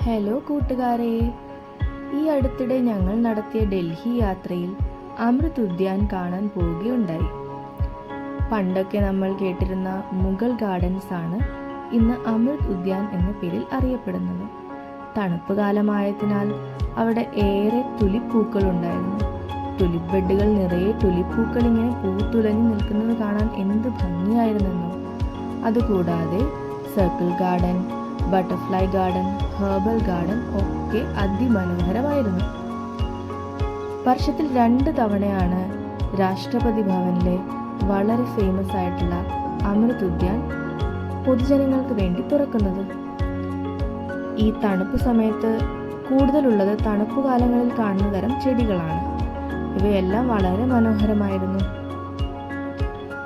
Hello കൂട്ടുകാരെ, ഈ അടുത്തിടെ ഞങ്ങൾ നടത്തിയ ഡൽഹി യാത്രയിൽ അമൃത് ഉദ്യാൻ കാണാൻ പോവുകയുണ്ടായി. പണ്ടൊക്കെ നമ്മൾ കേട്ടിരുന്ന മുഗൾ ഗാർഡൻസ് ആണ് ഇന്ന് അമൃത് ഉദ്യാൻ എന്ന പേരിൽ അറിയപ്പെടുന്നത്. തണുപ്പ് കാലമായതിനാൽ അവിടെ ഏറെ തുലിപ് പൂക്കൾ ഉണ്ടായിരുന്നു. തുലിപ് ബെഡുകൾ നിറയെ തുലിപ് പൂക്കൾ ഇങ്ങനെ പൂത്തുലഞ്ഞു നിൽക്കുന്നത് കാണാൻ എന്ത് ഭംഗിയായിരുന്നെന്നോ. അതുകൂടാതെ circle garden, butterfly garden, herbal garden ഒക്കെ അതിമനോഹരമായിരുന്നു. വർഷത്തിൽ 2 തവണയാണ് രാഷ്ട്രപതി ഭവനിലെ വളരെ ഫേമസ് ആയിട്ടുള്ള അമൃത് ഉദ്യാൻ പൊതുജനങ്ങൾക്ക് വേണ്ടി തുറക്കുന്നത്. ഈ തണുപ്പ് സമയത്ത് കൂടുതലുള്ളത് തണുപ്പ് കാലങ്ങളിൽ കാണുന്ന തരം ചെടികളാണ്. ഇവയെല്ലാം വളരെ മനോഹരമായിരുന്നു.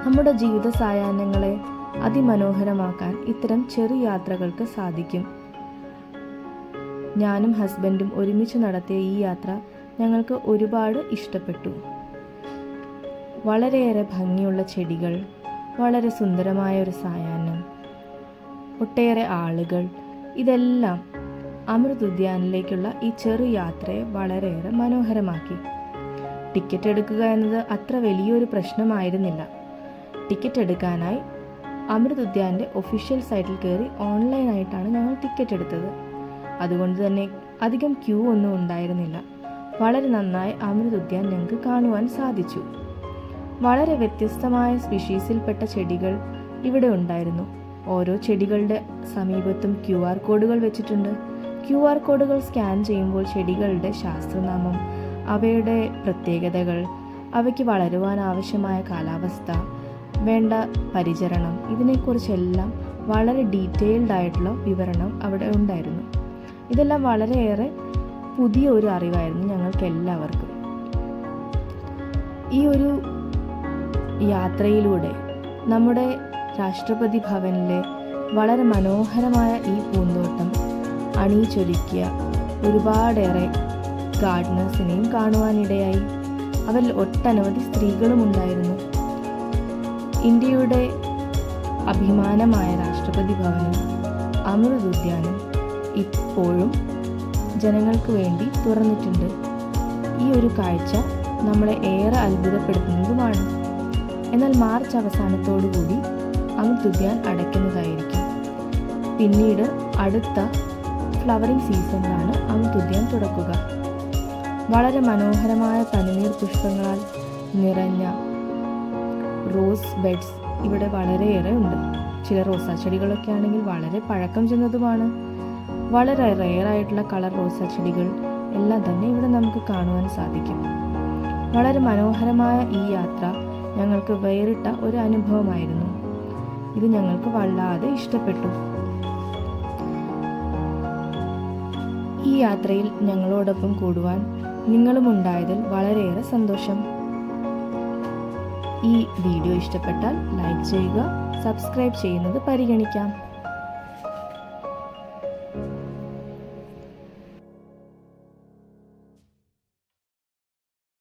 നമ്മുടെ ജീവിത സായാഹ്നങ്ങളെ അതിമനോഹരമാക്കാൻ ഇത്തരം ചെറു യാത്രകൾക്ക് സാധിക്കും. ഞാനും ഹസ്ബൻഡും ഒരുമിച്ച് നടത്തിയ ഈ യാത്ര ഞങ്ങൾക്ക് ഒരുപാട് ഇഷ്ടപ്പെട്ടു. വളരെയേറെ ഭംഗിയുള്ള ചെടികൾ, വളരെ സുന്ദരമായ ഒരു സായാഹ്നം, ഒട്ടേറെ ആളുകൾ, ഇതെല്ലാം അമൃത് ഉദ്യാനിലേക്കുള്ള ഈ ചെറു യാത്രയെ വളരെയേറെ മനോഹരമാക്കി. ടിക്കറ്റ് എടുക്കുക എന്നത് അത്ര വലിയൊരു പ്രശ്നമായിരുന്നില്ല. ടിക്കറ്റ് എടുക്കാനായി അമൃത് ഉദ്യാൻ്റെ ഒഫീഷ്യൽ സൈറ്റിൽ കയറി ഓൺലൈനായിട്ടാണ് ഞങ്ങൾ ടിക്കറ്റ് എടുത്തത്. അതുകൊണ്ട് തന്നെ അധികം ക്യൂ ഒന്നും ഉണ്ടായിരുന്നില്ല. വളരെ നന്നായി അമൃത് ഉദ്യാൻ ഞങ്ങൾക്ക് കാണുവാൻ സാധിച്ചു. വളരെ വ്യത്യസ്തമായ സ്പീഷീസിൽപ്പെട്ട ചെടികൾ ഇവിടെ ഉണ്ടായിരുന്നു. ഓരോ ചെടികളുടെ സമീപത്തും QR കോഡുകൾ വെച്ചിട്ടുണ്ട്. QR കോഡുകൾ സ്കാൻ ചെയ്യുമ്പോൾ ചെടികളുടെ ശാസ്ത്രനാമം, അവയുടെ പ്രത്യേകതകൾ, അവയ്ക്ക് വളരുവാൻ ആവശ്യമായ കാലാവസ്ഥ, വേണ്ട പരിചരണം, ഇതിനെക്കുറിച്ചെല്ലാം വളരെ ഡീറ്റെയിൽഡ് ആയിട്ടുള്ള വിവരണം അവിടെ ഉണ്ടായിരുന്നു. ഇതെല്ലാം വളരെയേറെ പുതിയ ഒരു അറിവായിരുന്നു ഞങ്ങൾക്ക് എല്ലാവർക്കും. ഈ ഒരു യാത്രയിലൂടെ നമ്മുടെ രാഷ്ട്രപതി ഭവനിലെ വളരെ മനോഹരമായ ഈ പൂന്തോട്ടം അണിയിച്ചൊരുക്കിയ ഒരുപാടേറെ ഗാർഡനേഴ്സിനെയും കാണുവാനിടയായി. അവരിൽ ഒട്ടനവധി സ്ത്രീകളും ഉണ്ടായിരുന്നു. ഇന്ത്യയുടെ അഭിമാനമായ രാഷ്ട്രപതി ഭവനും അമൃത് ഉദ്യാനും ഇപ്പോഴും ജനങ്ങൾക്ക് വേണ്ടി തുറന്നിട്ടുണ്ട്. ഈ ഒരു കാഴ്ച നമ്മളെ ഏറെ അത്ഭുതപ്പെടുത്തുന്നതുമാണ്. എന്നാൽ മാർച്ച് അവസാനത്തോടുകൂടി അമൃത് ഉദ്യാൻ അടയ്ക്കുന്നതായിരിക്കും. പിന്നീട് അടുത്ത ഫ്ലവറിംഗ് സീസണിലാണ് അമൃത് ഉദ്യാൻ തുറക്കുക. വളരെ മനോഹരമായ പനിനീർ പുഷ്പങ്ങളാൽ നിറഞ്ഞ റോസ് ബെഡ്സ് ഇവിടെ വളരെയേറെ ഉണ്ട്. ചില റോസാ ചെടികളൊക്കെ ആണെങ്കിൽ വളരെ പഴക്കം ചെന്നതുമാണ്. വളരെ റെയറായിട്ടുള്ള കളർ റോസാ ചെടികൾ എല്ലാം തന്നെ ഇവിടെ നമുക്ക് കാണുവാൻ സാധിക്കും. വളരെ മനോഹരമായ ഈ യാത്ര ഞങ്ങൾക്ക് വേറിട്ട ഒരു അനുഭവമായിരുന്നു. ഇത് ഞങ്ങൾക്ക് വല്ലാതെ ഇഷ്ടപ്പെട്ടു. ഈ യാത്രയിൽ ഞങ്ങളോടൊപ്പം കൂടുവാൻ നിങ്ങളും ഉണ്ടായതിൽ വളരെയേറെ സന്തോഷം. ഈ വീഡിയോ ഇഷ്ടപ്പെട്ടാൽ ലൈക്ക് ചെയ്യുക, സബ്സ്ക്രൈബ് ചെയ്യുന്നത് പരിഗണിക്കാം.